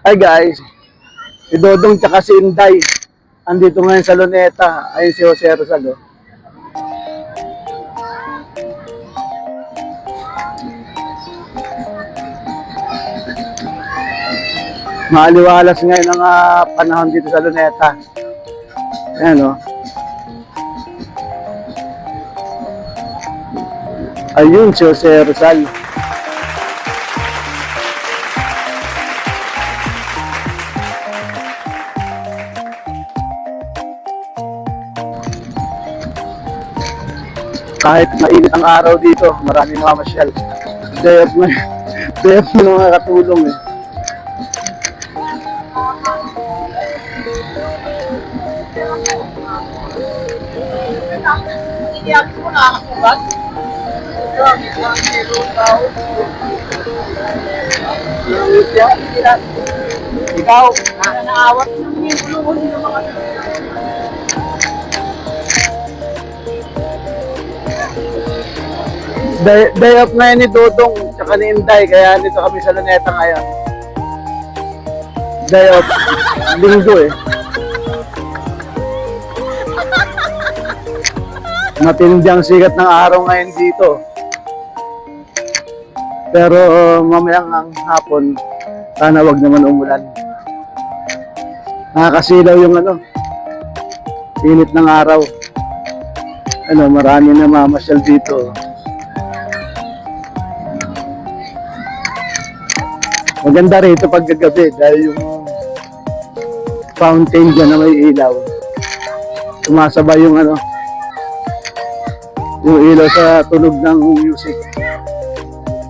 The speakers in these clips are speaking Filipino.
Hi guys, si Dodong tsaka si Inday. Andito ngayon sa Luneta. Ayun si Jose Rizal. Oh. Maaliwalas ngayon ang panahon dito sa Luneta. Ayan o. Oh. Ayun si Jose Rizal. Kahit mainit ang araw dito, maraming mga masyal. Day off na mga katulong eh. Ikaw, naawat ng mga Day off ngayon ni Dodong tsaka ni Inday, kaya nito kami sa Luneta ngayon. Day off, linggo eh. Matindi ang sikat ng araw ngayon dito. Pero mamayang hapon, sana wag naman umulan. Nakakasilaw yung init ng araw. Marami na mamasyal dito. Maganda rito pagkagabi dahil yung fountain dyan na may ilaw. Sumasabay yung yung ilaw sa tunog ng music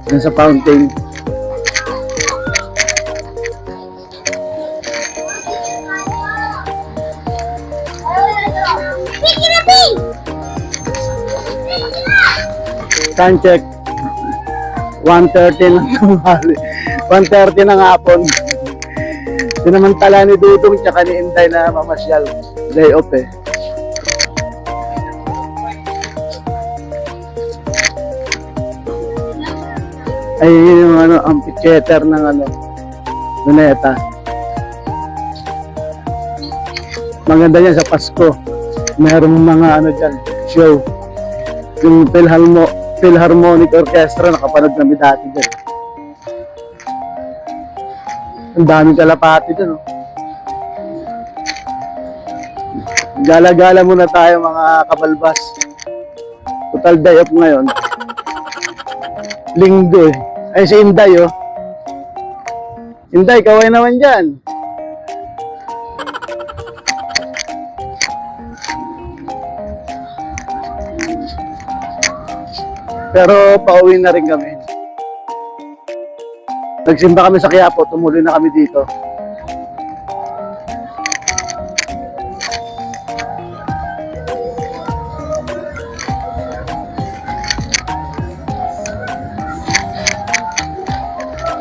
dyan sa fountain. Time check 1:30 ng tanghali. 1:30 ng hapon. Sinamantala ni Dudong tsaka ni Inday na mamasyal. Day off eh. Ay yung amphitheater ng Luneta. Maganda yan sa Pasko. Merong mga dyan, show. Yung Philharmonic Orchestra, nakapanood kami dati dyan. Ang daming kalapati dun. Gala-gala muna tayo mga kabalbas. Total day off ngayon. Linggo eh. Ay si Inday oh. Inday, kaway naman dyan. Pero pauwi na rin kami. Nagsimba kami sa Quiapo, tumuloy na kami dito.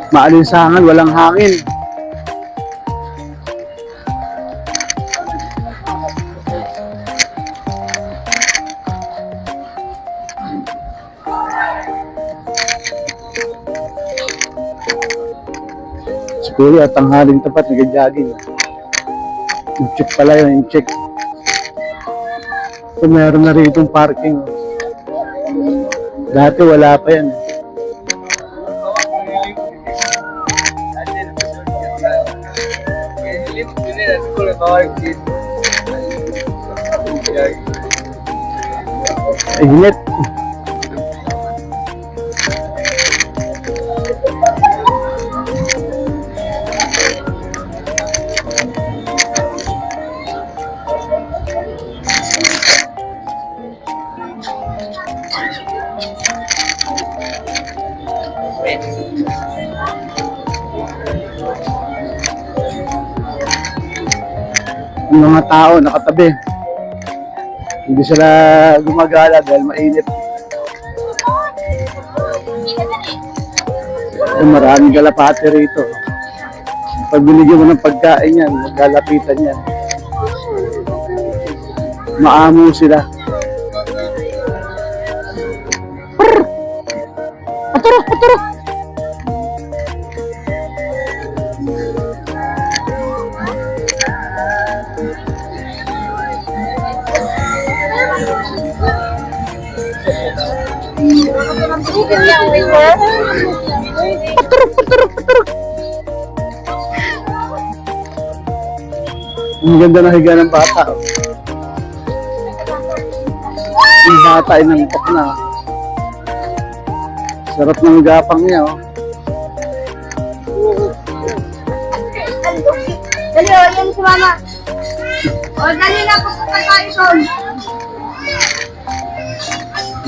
Maalinsangan, walang hangin. Siguro at tanghaling tapat, nag-jogging. Yung-check pala yun, yung-check. So, meron na rito parking. Dati wala pa yan. Ay, hinit. Yung mga tao nakatabi, hindi sila gumagala dahil mainit. Maraming kalapati rito. Pag binigyan mo ng pagkain yan, maglalapitan yan. Maamo sila. Paturo! Ang ganda ng higa ng bata. Oh. Yung bata ay nantok na. Sarap ng gapang niya. Oh. Dali, o, yan si mama. O, dali na, pupunta tayo doon.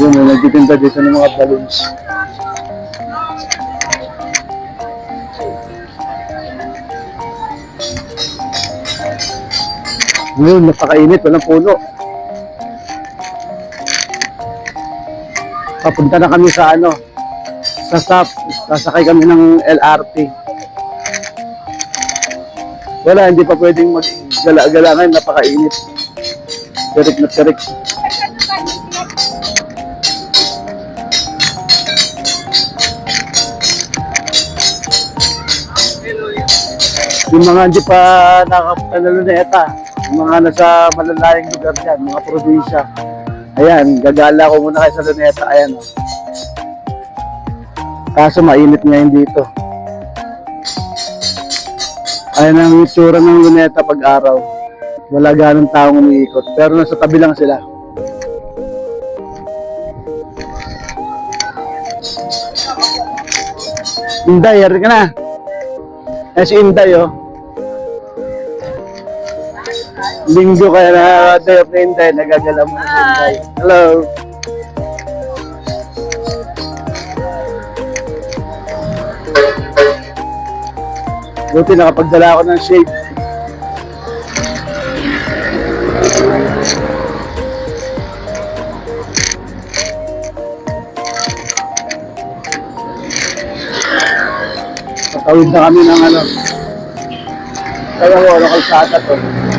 Yun, may nagtitinda dito ng mga balloons. Ngayon, napakainit, walang puno. Papunta na kami sa ano, sa SAP. Sasakay kami ng LRT. Wala, hindi pa pwedeng mag-gala-gala ngayon, napakainit. Tirik na tirik. Yung mga hindi pa nakapanaluneta, yung mga nasa malalayang lugar dyan, mga probinsya. Ayan, gagala ko muna kayo sa luneta. Ayan, oh. Kaso mainit ngayon dito. Ayan ang itsura ng luneta pag araw. Wala ganong taong umiikot. Pero nasa tabi lang sila. Inday, yari ka na. Ayan si Inday, oh. Linggo kaya na day of the Inday, nagagala mo si Inday. Hello. Buti nakapagdala ako ng shade. Patawid na kami ng ano. Kaya wala kalsada to.